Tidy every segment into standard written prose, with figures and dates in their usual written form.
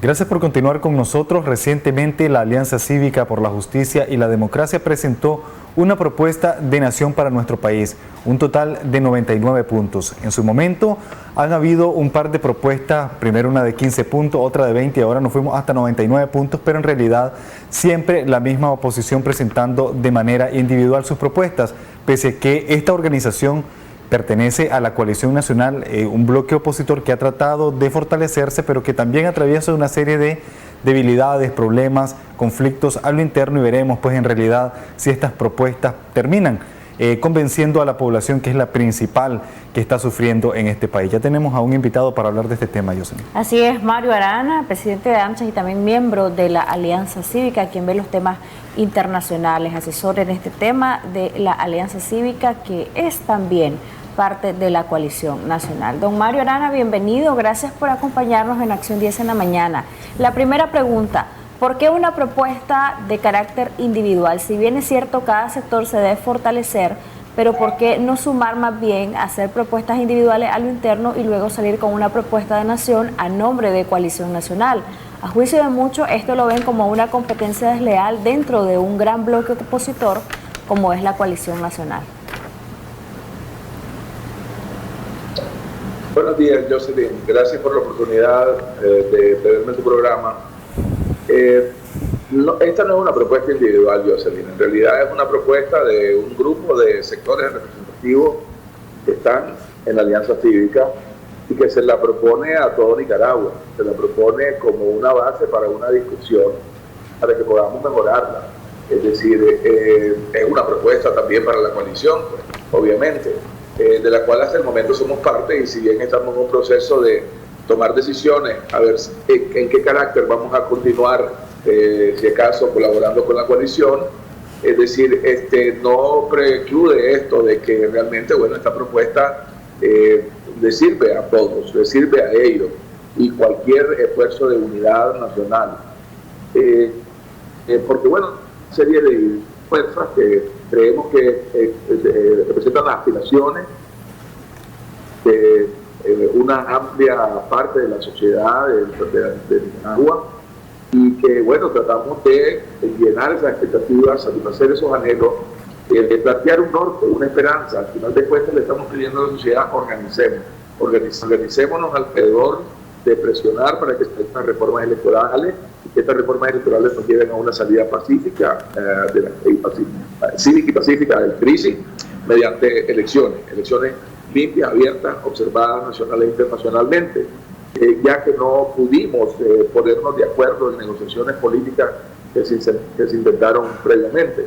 Gracias por continuar con nosotros. Recientemente la Alianza Cívica por la Justicia y la Democracia presentó una propuesta de nación para nuestro país, un total de 99 puntos. En su momento han habido un par de propuestas, primero una de 15 puntos, otra de 20 y ahora nos fuimos hasta 99 puntos, pero en realidad siempre la misma oposición presentando de manera individual sus propuestas, pese a que esta organización pertenece a la coalición nacional, un bloque opositor que ha tratado de fortalecerse, pero que también atraviesa una serie de debilidades, problemas, conflictos a lo interno, y veremos pues en realidad si estas propuestas terminan convenciendo a la población, que es la principal que está sufriendo en este país. Ya tenemos a un invitado para hablar de este tema, Yoselin. Así es, Mario Arana, presidente de AMCHA y también miembro de la Alianza Cívica, quien ve los temas internacionales, asesor en este tema de la Alianza Cívica, que es también parte de la coalición nacional. Don Mario Arana, bienvenido, gracias por acompañarnos en Acción 10 en la mañana. La primera pregunta, ¿por qué una propuesta de carácter individual? Si bien es cierto, cada sector se debe fortalecer, pero ¿por qué no sumar más bien a hacer propuestas individuales a lo interno y luego salir con una propuesta de nación a nombre de coalición nacional? A juicio de muchos, esto lo ven como una competencia desleal dentro de un gran bloque opositor como es la coalición nacional. Buenos días, Yoselin. Gracias por la oportunidad de tenerme en tu programa. Esta no es una propuesta individual, Yoselin. En realidad es una propuesta de un grupo de sectores representativos que están en la Alianza Cívica y que se la propone a todo Nicaragua. Se la propone como una base para una discusión para que podamos mejorarla. Es decir, es una propuesta también para la coalición, pues, obviamente, de la cual hasta el momento somos parte, y si bien estamos en un proceso de tomar decisiones, a ver en qué carácter vamos a continuar, si acaso colaborando con la coalición, es decir, no preclude esto de que realmente, bueno, esta propuesta le sirve a todos, le sirve a ellos, y cualquier esfuerzo de unidad nacional. Porque, bueno, serie de fuerzas que creemos que representan las aspiraciones de una amplia parte de la sociedad de Nicaragua, y que, bueno, tratamos de llenar esas expectativas, satisfacer esos anhelos, de plantear un norte, una esperanza. Al final de cuentas le estamos pidiendo a la sociedad: organicémonos alrededor de presionar para que se hagan reformas electorales, y que estas reformas electorales nos lleven a una salida pacífica, cívica y pacífica de la crisis, mediante elecciones limpias, abiertas, observadas nacional e internacionalmente, ya que no pudimos ponernos de acuerdo en negociaciones políticas que se intentaron previamente.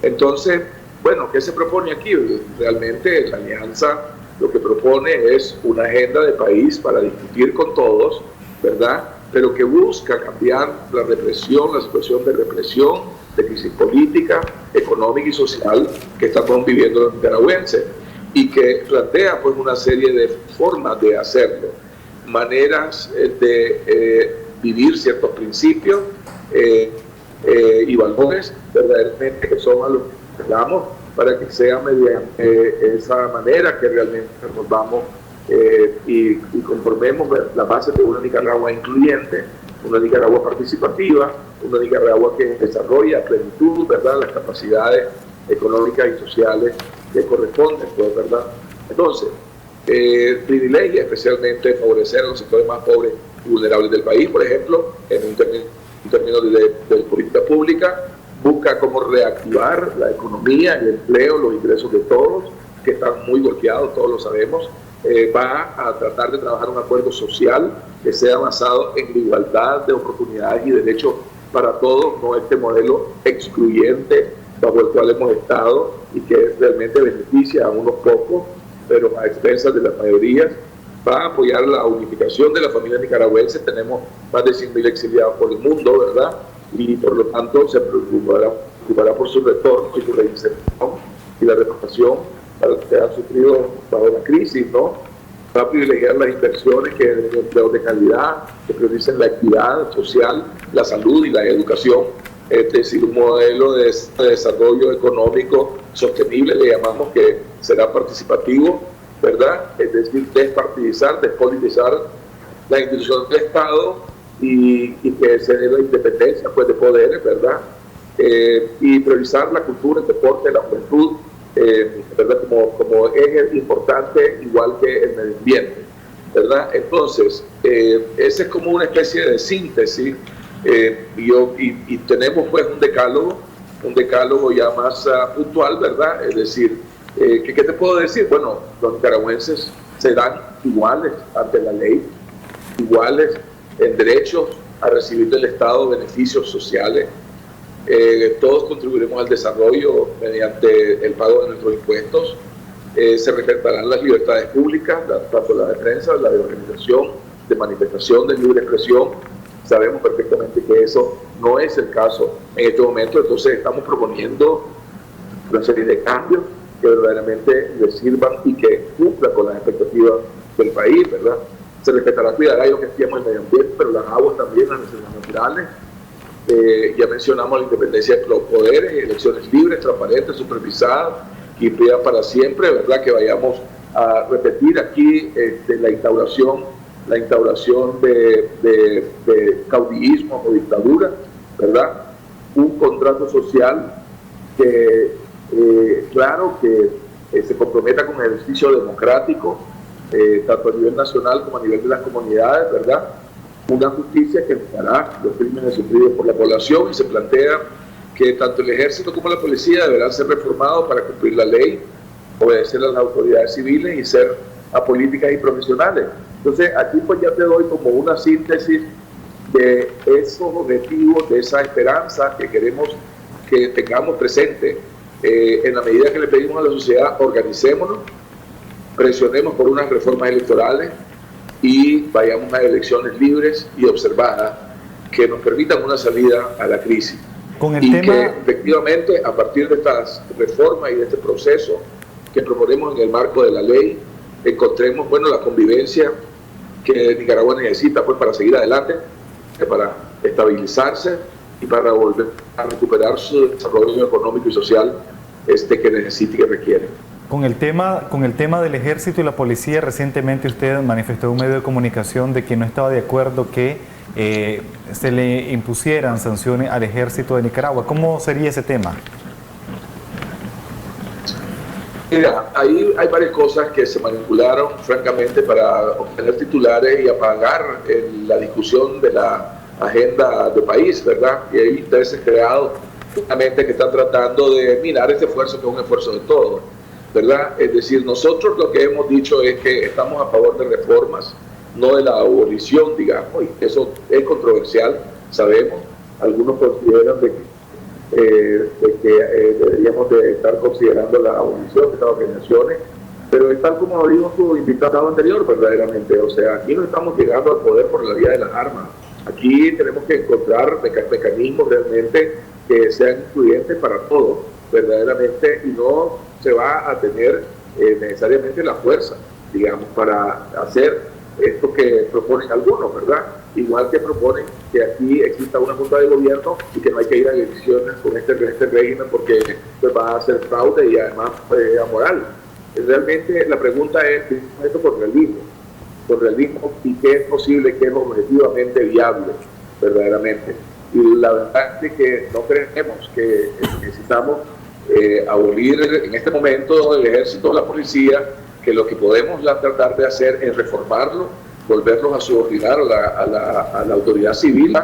Entonces, bueno, ¿qué se propone aquí? Realmente la Alianza lo que propone es una agenda de país para discutir con todos, ¿verdad?, pero que busca cambiar la represión, la situación de represión, de crisis política, económica y social que estamos viviendo los nicaragüenses, y que plantea pues una serie de formas de hacerlo, maneras de vivir ciertos principios y valores verdaderamente que son a los que hablamos, para que sea mediante esa manera que realmente nos vamos y conformemos la base de una Nicaragua incluyente, una Nicaragua participativa, una Nicaragua que desarrolla a plenitud, ¿verdad?, las capacidades económicas y sociales que corresponden, pues, ¿verdad? Entonces, privilegia especialmente favorecer a los sectores más pobres y vulnerables del país, por ejemplo, en un término de política pública. Busca cómo reactivar la economía, el empleo, los ingresos de todos, que están muy golpeados, todos lo sabemos. Va a tratar de trabajar un acuerdo social que sea basado en la igualdad de oportunidades y derechos para todos, no este modelo excluyente bajo el cual hemos estado y que realmente beneficia a unos pocos, pero a expensas de las mayorías. Va a apoyar la unificación de la familia nicaragüense. Tenemos más de 100.000 exiliados por el mundo, ¿verdad?, y por lo tanto se preocupará por su retorno y su reinserción y la reparación para los que han sufrido bajo la crisis, ¿no? Va a privilegiar las inversiones de calidad, que prioricen la equidad social, la salud y la educación. Es decir, un modelo de desarrollo económico sostenible, le llamamos, que será participativo, ¿verdad? Es decir, despartidizar, despolitizar las instituciones del Estado, y que se dé la independencia pues, de poderes, ¿verdad? Y priorizar la cultura, el deporte, la juventud, ¿verdad? Como eje importante, igual que el medio ambiente, ¿verdad? Entonces, esa es como una especie de síntesis, y tenemos pues un decálogo ya más puntual, ¿verdad? Es decir, ¿qué te puedo decir? Bueno, los nicaragüenses serán iguales ante la ley, iguales en derechos a recibir del Estado beneficios sociales. Todos contribuiremos al desarrollo mediante el pago de nuestros impuestos. Se respetarán las libertades públicas, tanto la de prensa, la de organización, de manifestación, de libre expresión. Sabemos perfectamente que eso no es el caso en este momento, entonces estamos proponiendo una serie de cambios que verdaderamente les sirvan y que cumplan con las expectativas del país, ¿verdad? Se respetará, cuidará y lo que estimamos el medio ambiente, pero las aguas también, las necesidades naturales. Ya mencionamos la independencia de los poderes, elecciones libres, transparentes, supervisadas, que impidan para siempre, ¿verdad?, que vayamos a repetir aquí la instauración de caudillismo o dictadura, ¿verdad? Un contrato social que, claro, que se comprometa con el ejercicio democrático, tanto a nivel nacional como a nivel de las comunidades, ¿verdad? Una justicia que evitará los crímenes sufridos por la población, y se plantea que tanto el ejército como la policía deberán ser reformados para cumplir la ley, obedecer a las autoridades civiles y ser apolíticas y profesionales. Entonces, aquí pues ya te doy como una síntesis de esos objetivos, de esa esperanza que queremos que tengamos presente. En la medida que le pedimos a la sociedad, organicémonos, presionemos por unas reformas electorales y vayamos a elecciones libres y observadas que nos permitan una salida a la crisis. Que efectivamente, a partir de estas reformas y de este proceso que proponemos en el marco de la ley, encontremos, bueno, la convivencia que Nicaragua necesita pues para seguir adelante, para estabilizarse y para volver a recuperar su desarrollo económico y social que necesita y que requiere. Con el tema del ejército y la policía, recientemente usted manifestó en un medio de comunicación de que no estaba de acuerdo que se le impusieran sanciones al ejército de Nicaragua. ¿Cómo sería ese tema? Mira, ahí hay varias cosas que se manipularon, francamente, para obtener titulares y apagar la discusión de la agenda del país, ¿verdad? Y hay intereses creados, justamente, que están tratando de minar este esfuerzo, que es un esfuerzo de todos, ¿verdad? Es decir, nosotros lo que hemos dicho es que estamos a favor de reformas, no de la abolición, digamos, y eso es controversial, sabemos. Algunos consideran de que deberíamos de estar considerando la abolición de estas organizaciones, pero es tal como lo dijo su invitado anterior, verdaderamente. O sea, aquí no estamos llegando al poder por la vía de las armas. Aquí tenemos que encontrar mecanismos realmente que sean incluyentes para todos, verdaderamente, y no se va a tener necesariamente la fuerza, digamos, para hacer esto que proponen algunos, ¿verdad? Igual que proponen que aquí exista una junta de gobierno y que no hay que ir a elecciones con este régimen porque pues, va a ser fraude y además amoral. Realmente la pregunta es, ¿qué es esto con realismo y qué es posible, qué es objetivamente viable, verdaderamente? Y la verdad es que no creemos que necesitamos abolir en este momento el ejército o la policía, que lo que podemos tratar de hacer es reformarlo, volverlos a subordinar a la autoridad civil,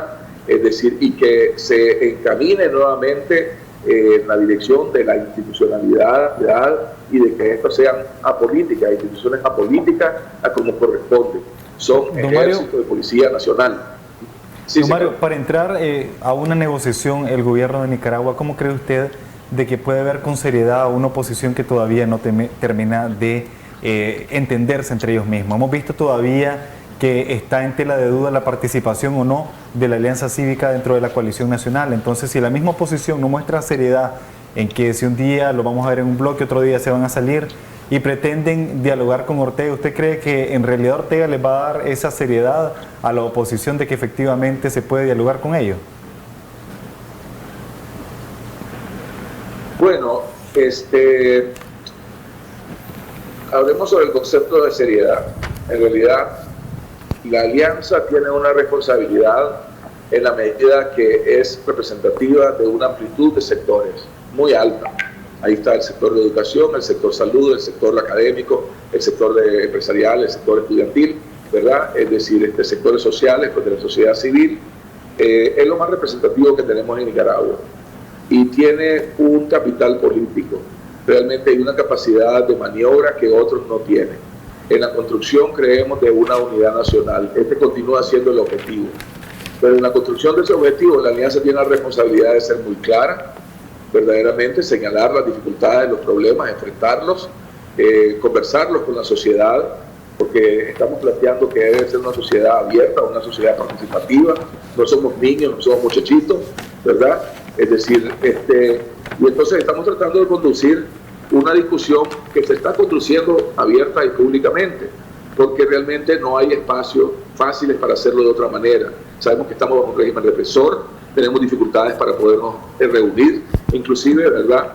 es decir, y que se encamine nuevamente en la dirección de la institucionalidad y de que estas sean apolíticas, instituciones apolíticas a como corresponde. Son ejército de policía nacional. Sí, Mario, para entrar a una negociación, el gobierno de Nicaragua, ¿cómo cree usted de que puede ver con seriedad a una oposición que todavía no termina de entenderse entre ellos mismos? Hemos visto todavía que está en tela de duda la participación o no de la Alianza Cívica dentro de la coalición nacional. Entonces, si la misma oposición no muestra seriedad en que si un día lo vamos a ver en un bloque, otro día se van a salir y pretenden dialogar con Ortega, ¿usted cree que en realidad Ortega les va a dar esa seriedad a la oposición de que efectivamente se puede dialogar con ellos? Bueno, hablemos sobre el concepto de seriedad. En realidad, la alianza tiene una responsabilidad en la medida que es representativa de una amplitud de sectores muy alta. Ahí está el sector de educación, el sector salud, el sector académico, el sector empresarial, el sector estudiantil, ¿verdad? Es decir, sectores sociales, pues de la sociedad civil. Es lo más representativo que tenemos en Nicaragua y tiene un capital político. Realmente hay una capacidad de maniobra que otros no tienen. En la construcción creemos de una unidad nacional. Continúa siendo el objetivo. Pero en la construcción de ese objetivo, la alianza tiene la responsabilidad de ser muy clara, verdaderamente señalar las dificultades, los problemas, enfrentarlos, conversarlos con la sociedad, porque estamos planteando que debe ser una sociedad abierta, una sociedad participativa. No somos niños, no somos muchachitos, ¿verdad? Es decir, y entonces estamos tratando de conducir una discusión que se está conduciendo abierta y públicamente, porque realmente no hay espacios fáciles para hacerlo de otra manera. Sabemos que estamos bajo un régimen represor, tenemos dificultades para podernos reunir, inclusive, ¿verdad?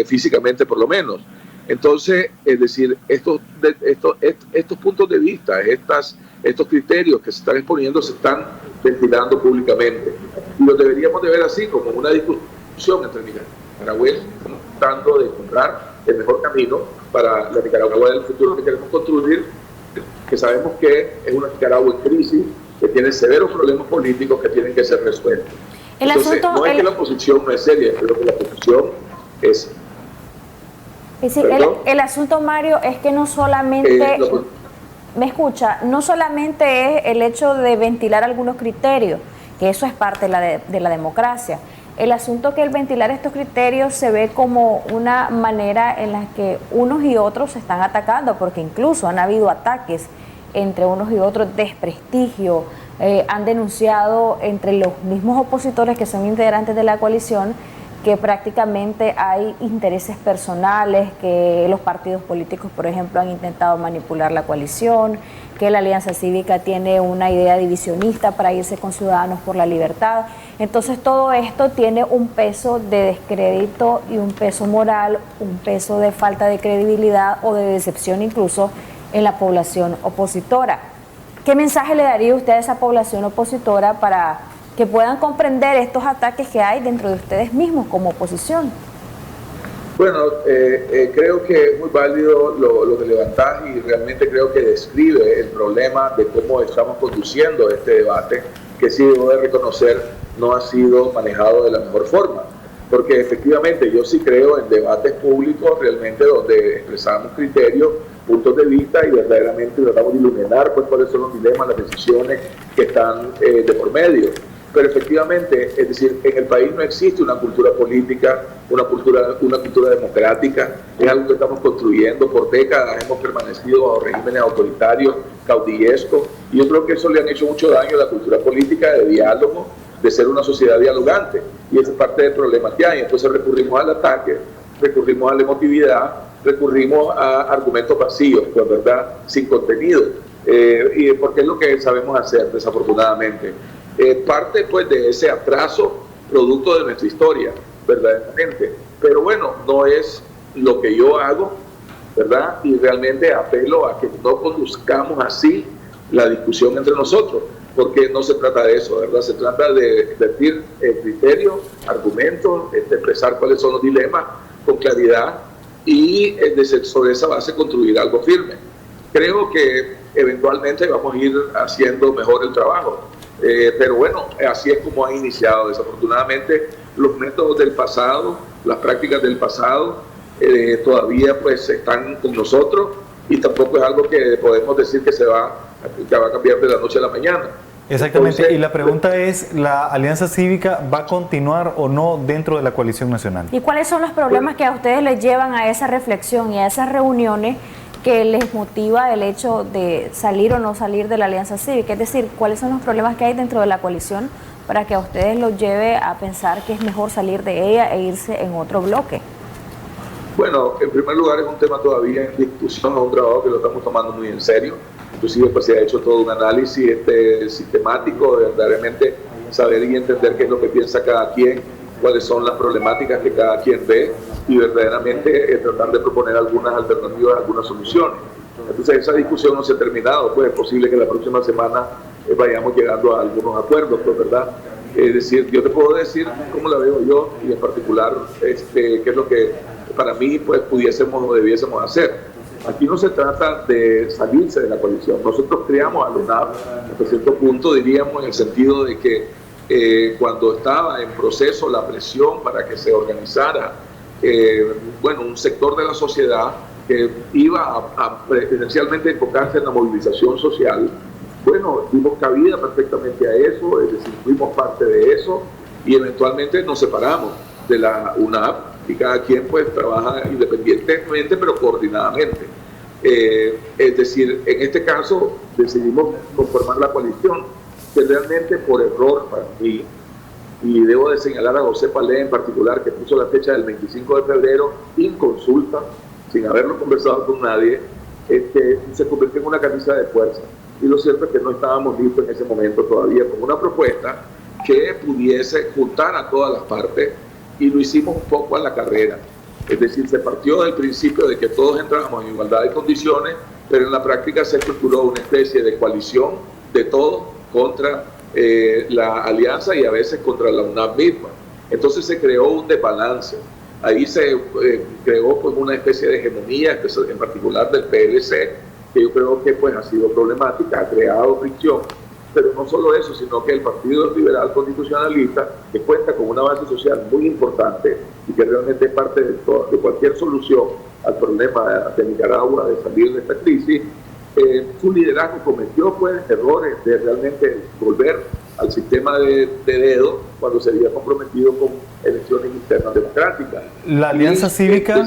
Físicamente por lo menos. Entonces, es decir, estos puntos de vista, estos criterios que se están exponiendo se están ventilando públicamente. Y lo deberíamos de ver así, como una discusión entre nicaragüenses, tratando de encontrar el mejor camino para la Nicaragua del futuro que queremos construir, que sabemos que es una Nicaragua en crisis, que tiene severos problemas políticos que tienen que ser resueltos. Entonces, no es que la oposición no es seria, pero que la oposición es... Es decir, el asunto, Mario, es que no solamente... ¿Me escucha? No solamente es el hecho de ventilar algunos criterios, que eso es parte de la democracia. El asunto es que el ventilar estos criterios se ve como una manera en la que unos y otros se están atacando, porque incluso han habido ataques entre unos y otros, desprestigio, han denunciado entre los mismos opositores que son integrantes de la coalición que prácticamente hay intereses personales, que los partidos políticos, por ejemplo, han intentado manipular la coalición, que la Alianza Cívica tiene una idea divisionista para irse con Ciudadanos por la Libertad. Entonces todo esto tiene un peso de descrédito y un peso moral, un peso de falta de credibilidad o de decepción incluso en la población opositora. ¿Qué mensaje le daría usted a esa población opositora para que puedan comprender estos ataques que hay dentro de ustedes mismos como oposición? Bueno, creo que es muy válido lo que levantás y realmente creo que describe el problema de cómo estamos conduciendo este debate, que sí debo de reconocer no ha sido manejado de la mejor forma, porque efectivamente yo sí creo en debates públicos realmente donde expresamos criterios, puntos de vista y verdaderamente tratamos de iluminar pues cuáles son los dilemas, las decisiones que están de por medio. Pero efectivamente, es decir, en el país no existe una cultura política, una cultura democrática, es algo que estamos construyendo por décadas, hemos permanecido bajo regímenes autoritarios, caudillescos, y yo creo que eso le han hecho mucho daño a la cultura política de diálogo, de ser una sociedad dialogante, y esa es parte del problema que hay. Entonces recurrimos al ataque, recurrimos a la emotividad, recurrimos a argumentos vacíos, pues, ¿verdad?, sin contenido, y porque es lo que sabemos hacer, desafortunadamente. Parte pues de ese atraso producto de nuestra historia, verdaderamente. Pero bueno, no es lo que yo hago, ¿verdad? Y realmente apelo a que no conduzcamos así la discusión entre nosotros, porque no se trata de eso, ¿verdad? Se trata de vertir criterios, argumentos, expresar cuáles son los dilemas con claridad y sobre esa base construir algo firme. Creo que eventualmente vamos a ir haciendo mejor el trabajo. Pero bueno, así es como ha iniciado. Desafortunadamente, los métodos del pasado, las prácticas del pasado, todavía pues están con nosotros y tampoco es algo que podemos decir que va a cambiar de la noche a la mañana. Exactamente. Entonces, y la pregunta es, ¿la Alianza Cívica va a continuar o no dentro de la coalición nacional? ¿Y cuáles son los problemas que a ustedes les llevan a esa reflexión y a esas reuniones que les motiva el hecho de salir o no salir de la Alianza Cívica? Es decir, ¿cuáles son los problemas que hay dentro de la coalición para que a ustedes los lleve a pensar que es mejor salir de ella e irse en otro bloque? Bueno, en primer lugar es un tema todavía en discusión, es un trabajo que lo estamos tomando muy en serio. Inclusive pues se ha hecho todo un análisis sistemático de verdaderamente saber y entender qué es lo que piensa cada quien, cuáles son las problemáticas que cada quien ve y verdaderamente tratar de proponer algunas alternativas, algunas soluciones. Entonces esa discusión no se ha terminado, pues es posible que la próxima semana vayamos llegando a algunos acuerdos, pues, ¿verdad? Es decir, yo te puedo decir cómo la veo yo y en particular qué es lo que para mí pues pudiésemos o debiésemos hacer. Aquí no se trata de salirse de la coalición. Nosotros creamos a la UNAP hasta cierto punto, diríamos, en el sentido de que cuando estaba en proceso la presión para que se organizara un sector de la sociedad que iba a esencialmente enfocarse en la movilización social, bueno, dimos cabida perfectamente a eso, es decir, fuimos parte de eso y eventualmente nos separamos de la UNAP y cada quien pues trabaja independientemente pero coordinadamente. Es decir, en este caso decidimos conformar la coalición, que realmente por error para mí, y debo de señalar a José Palé en particular, que puso la fecha del 25 de febrero sin consulta, sin haberlo conversado con nadie, se convirtió en una camisa de fuerza. Y lo cierto es que no estábamos listos en ese momento todavía con una propuesta que pudiese juntar a todas las partes, y lo hicimos un poco a la carrera. Es decir, se partió del principio de que todos entrábamos en igualdad de condiciones, pero en la práctica se estructuró una especie de coalición de todos contra la alianza y a veces contra la UNAP misma. Entonces se creó un desbalance. Ahí se creó pues, una especie de hegemonía, en particular del PLC, que yo creo que pues, ha sido problemática, ha creado fricción. Pero no solo eso, sino que el Partido Liberal Constitucionalista, que cuenta con una base social muy importante y que realmente es parte de cualquier solución al problema de Nicaragua, de salir de esta crisis, su liderazgo cometió pues, errores de realmente volver al sistema de dedo cuando se había comprometido con elecciones internas democráticas. La Alianza Cívica...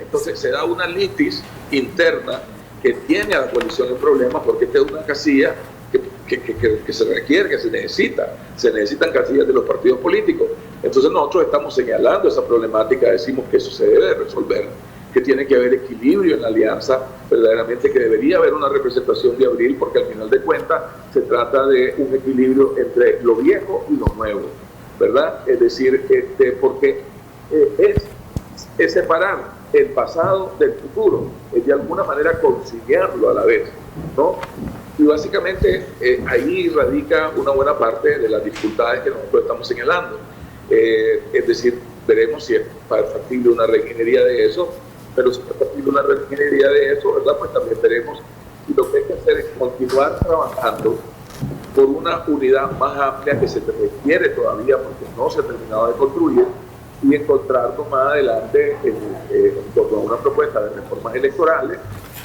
Entonces se da una litis interna que tiene a la coalición en problemas porque esta es una casilla que se requiere, que se necesitan casillas de los partidos políticos. Entonces nosotros estamos señalando esa problemática, decimos que eso se debe resolver, que tiene que haber equilibrio en la alianza, verdaderamente que debería haber una representación de Abril, porque al final de cuentas se trata de un equilibrio entre lo viejo y lo nuevo, ¿verdad? Es decir, porque es separar el pasado del futuro, es de alguna manera conciliarlo a la vez, ¿no? Y básicamente ahí radica una buena parte de las dificultades que nosotros estamos señalando. Es decir, veremos si es factible una reingeniería de eso, pero si es factible una reingeniería de eso, ¿verdad? Pues también veremos si lo que hay que hacer es continuar trabajando por una unidad más amplia que se requiere todavía porque no se ha terminado de construir, y encontrarnos más adelante en torno a una propuesta de reformas electorales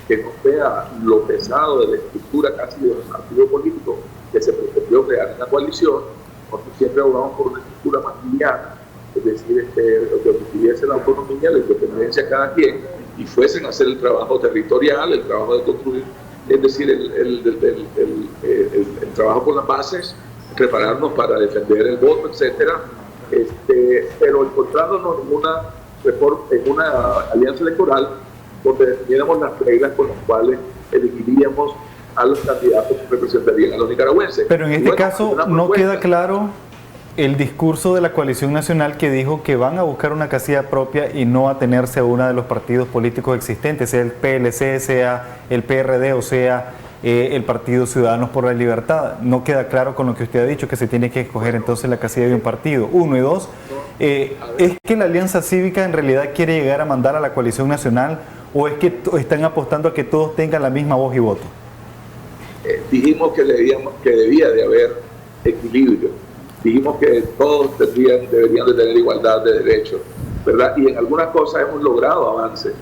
que no sea lo pesado de la estructura casi de un partido político que se pretendió crear en la coalición, porque siempre vamos por una estructura más liviana, es decir, que tuviese la autonomía, la independencia de cada quien y fuesen a hacer el trabajo territorial, el trabajo de construir, es decir, el trabajo con las bases, prepararnos para defender el voto, etcétera. Pero encontrándonos en una alianza electoral donde definiéramos las reglas con las cuales elegiríamos a los candidatos que representarían a los nicaragüenses. Pero en este caso no queda claro el discurso de la coalición nacional que dijo que van a buscar una casilla propia y no atenerse a uno de los partidos políticos existentes, sea el PLC, sea el PRD o sea el Partido Ciudadanos por la Libertad. No queda claro con lo que usted ha dicho, que se tiene que escoger entonces la casilla de un partido. Uno y dos, ¿es que la Alianza Cívica en realidad quiere llegar a mandar a la coalición nacional o es que están apostando a que todos tengan la misma voz y voto? Dijimos que debía de haber equilibrio, dijimos que todos deberían de tener igualdad de derechos, ¿verdad? Y en algunas cosas hemos logrado avances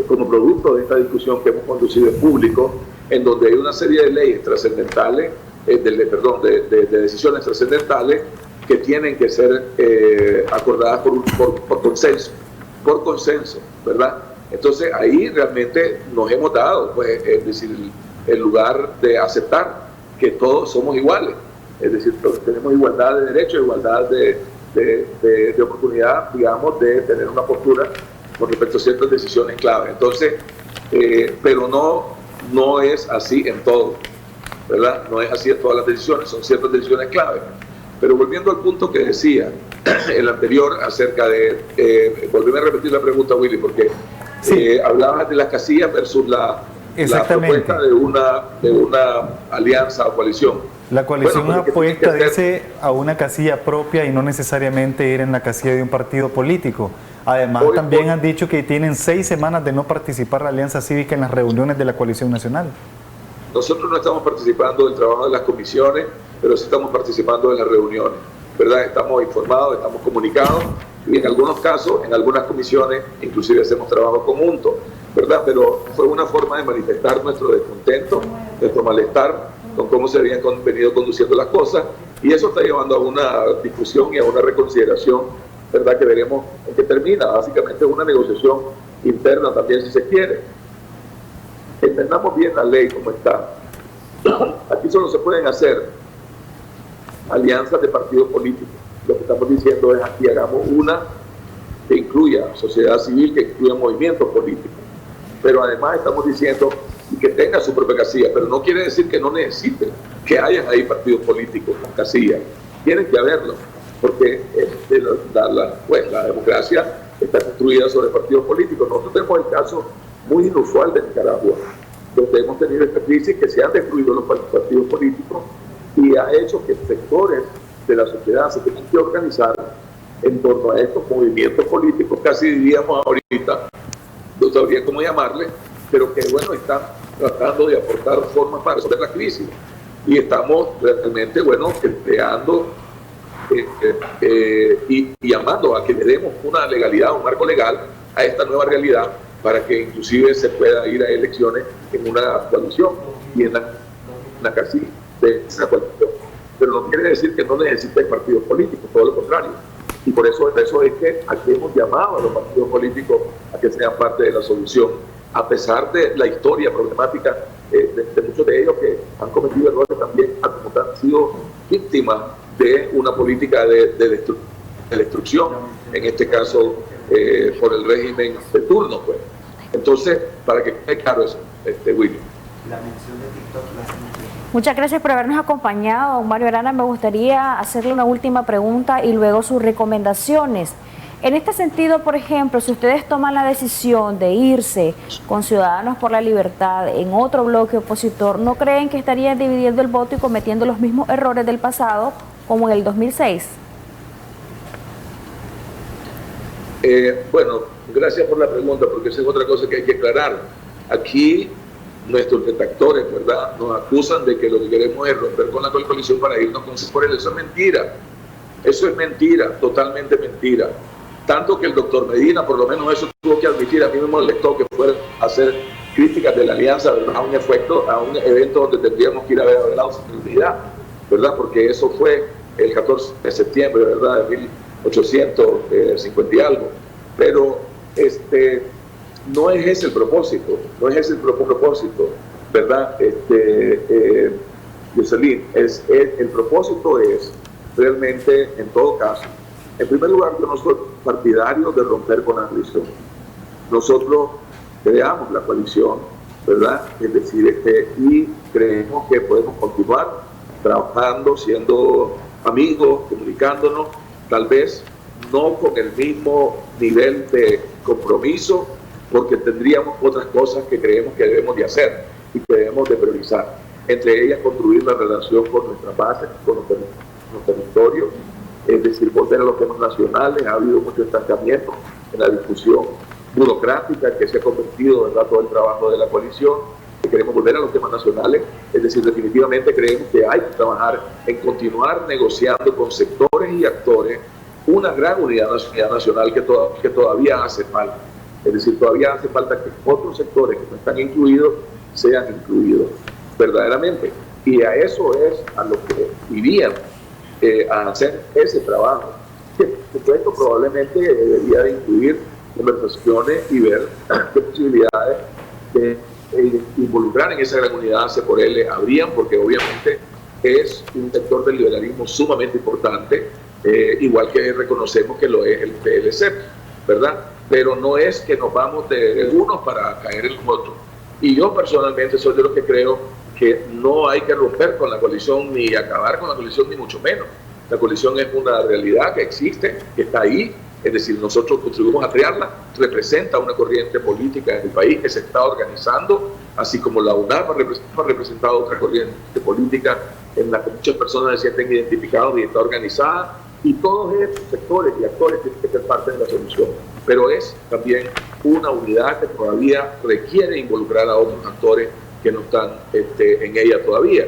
como producto de esta discusión que hemos conducido en público, en donde hay una serie de leyes trascendentales, de decisiones trascendentales que tienen que ser acordadas por consenso, ¿verdad? Entonces ahí realmente nos hemos dado, pues, es decir, el lugar de aceptar que todos somos iguales, es decir, todos tenemos igualdad de derechos, igualdad de oportunidad, digamos, de tener una postura con respecto a ciertas decisiones clave. Entonces, pero no es así en todo, ¿verdad? No es así en todas las decisiones, son ciertas decisiones clave. Pero volviendo al punto que decía el anterior acerca de, volverme a repetir la pregunta, Willy, porque Sí. Hablabas de las casillas versus la propuesta de una alianza o coalición. La coalición bueno, apuesta, dice, a una casilla propia y no necesariamente ir en la casilla de un partido político. Además, también han dicho que tienen 6 semanas de no participar la Alianza Cívica en las reuniones de la coalición nacional. Nosotros no estamos participando del trabajo de las comisiones, pero sí estamos participando de las reuniones, ¿verdad? Estamos informados, estamos comunicados y en algunos casos, en algunas comisiones, inclusive hacemos trabajo conjunto, ¿verdad? Pero fue una forma de manifestar nuestro descontento, nuestro malestar con cómo se habían venido conduciendo las cosas, y eso está llevando a una discusión y a una reconsideración, ¿verdad? Que veremos en qué termina. Básicamente es una negociación interna también, si se quiere. Entendamos bien la ley como está. Aquí solo se pueden hacer alianzas de partidos políticos. Lo que estamos diciendo es aquí hagamos una que incluya sociedad civil, que incluya movimientos políticos. Pero además estamos diciendo y que tenga su propia casilla, pero no quiere decir que no necesiten que hayan ahí partidos políticos con casillas. Tienen que haberlo, porque la democracia está construida sobre partidos políticos. Nosotros tenemos el caso muy inusual de Nicaragua, donde hemos tenido esta crisis que se han destruido los partidos políticos y ha hecho que sectores de la sociedad se tengan que organizar en torno a estos movimientos políticos, casi diríamos ahorita, no sabría cómo llamarle, pero que bueno, están tratando de aportar formas para resolver la crisis. Y estamos realmente, bueno, creando y llamando a que le demos una legalidad, un marco legal a esta nueva realidad para que inclusive se pueda ir a elecciones en una coalición y en una casilla de esa coalición. Pero no quiere decir que no necesiten partidos políticos, todo lo contrario. Y por eso es que aquí hemos llamado a los partidos políticos a que sean parte de la solución, a pesar de la historia problemática de muchos de ellos que han cometido errores también, han sido víctimas de una política de destrucción, en este caso por el régimen de turno. Pues. Entonces, para que quede claro eso, William. Muchas gracias por habernos acompañado, don Mario Arana. Me gustaría hacerle una última pregunta y luego sus recomendaciones. En este sentido, por ejemplo, si ustedes toman la decisión de irse con Ciudadanos por la Libertad en otro bloque opositor, ¿no creen que estarían dividiendo el voto y cometiendo los mismos errores del pasado como en el 2006? Bueno, gracias por la pregunta, porque esa es otra cosa que hay que aclarar. Aquí nuestros detractores, ¿verdad?, nos acusan de que lo que queremos es romper con la coalición para irnos con Ciporel. Eso es mentira. Eso es mentira, totalmente mentira. Tanto que el doctor Medina, por lo menos eso tuvo que admitir, a mí me molestó que fuera a hacer críticas de la alianza, ¿verdad?, a un evento donde tendríamos que ir a ver la seguridad, ¿verdad?, porque eso fue el 14 de septiembre, ¿verdad?, de 1850 y algo. Pero no es ese el propósito, no es ese el propósito, ¿verdad? Jocelyn, el propósito es realmente, en todo caso, en primer lugar, que nosotros partidarios de romper con la coalición. Nosotros creamos la coalición, ¿verdad? Es decir, y creemos que podemos continuar trabajando, siendo amigos, comunicándonos, tal vez no con el mismo nivel de compromiso, porque tendríamos otras cosas que creemos que debemos de hacer y que debemos de priorizar. Entre ellas, construir la relación con nuestras bases, con los territorios, es decir, volver a los temas nacionales. Ha habido mucho estancamiento en la discusión burocrática que se ha convertido, ¿verdad?, todo el trabajo de la coalición, que queremos volver a los temas nacionales. Es decir, definitivamente creemos que hay que trabajar en continuar negociando con sectores y actores una gran unidad nacional que todavía hace falta. Es decir, todavía hace falta que otros sectores que no están incluidos sean incluidos verdaderamente. Y a eso es a lo que irían a hacer ese trabajo. Que, por supuesto, probablemente debería de incluir conversaciones y ver qué posibilidades de involucrar en esa gran unidad Ciporel habrían, porque obviamente es un sector del liberalismo sumamente importante, igual que reconocemos que lo es el PLC, ¿verdad? Pero no es que nos vamos de unos para caer en los otros. Y yo personalmente soy de los que creo que no hay que romper con la coalición ni acabar con la coalición, ni mucho menos. La coalición es una realidad que existe, que está ahí, Es decir, nosotros contribuimos a crearla, representa una corriente política en el país que se está organizando, así como la UNAP ha representado otra corriente política en la que muchas personas se sienten identificados y está organizada, y todos estos sectores y actores tienen que ser parte de la solución. Pero es también una unidad que todavía requiere involucrar a otros actores que no están en ella todavía.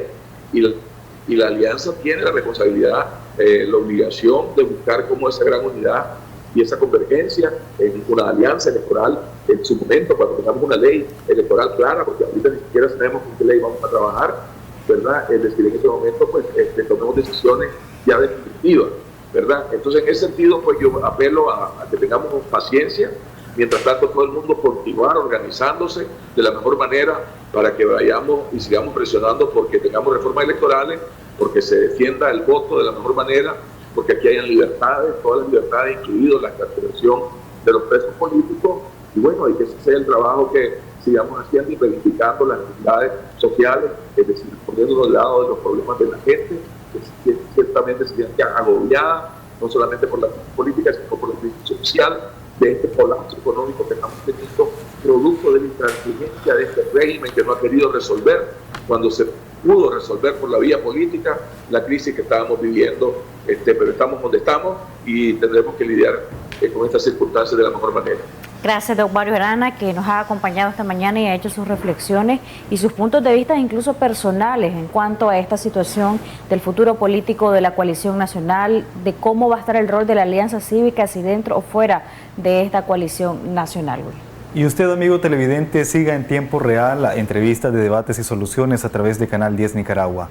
Y la alianza tiene la responsabilidad, la obligación de buscar cómo esa gran unidad y esa convergencia en una alianza electoral en su momento, cuando tengamos una ley electoral clara, porque ahorita ni siquiera sabemos con qué ley vamos a trabajar, ¿verdad? Es decir, en ese momento pues tomemos decisiones ya definitivas, ¿verdad? Entonces, en ese sentido, pues yo apelo a que tengamos paciencia, mientras tanto todo el mundo continuar organizándose de la mejor manera para que vayamos y sigamos presionando porque tengamos reformas electorales, porque se defienda el voto de la mejor manera, porque aquí hayan libertades, todas las libertades, incluido la carcelación de los presos políticos, y bueno, y que ese sea el trabajo que sigamos haciendo y verificando las necesidades sociales, es decir, poniéndonos al lado de los problemas de la gente, que ciertamente se siente agobiada, no solamente por la crisis política, sino por la crisis social, de este colapso económico que estamos teniendo, producto de la intransigencia de este régimen que no ha querido resolver, cuando se pudo resolver por la vía política la crisis que estábamos viviendo, pero estamos donde estamos y tendremos que lidiar con estas circunstancias de la mejor manera. Gracias, don Mario Arana, que nos ha acompañado esta mañana y ha hecho sus reflexiones y sus puntos de vista incluso personales en cuanto a esta situación del futuro político de la coalición nacional, de cómo va a estar el rol de la Alianza Cívica, si dentro o fuera de esta coalición nacional. Y usted, amigo televidente, siga en tiempo real la entrevista de Debates y Soluciones a través de Canal 10 Nicaragua.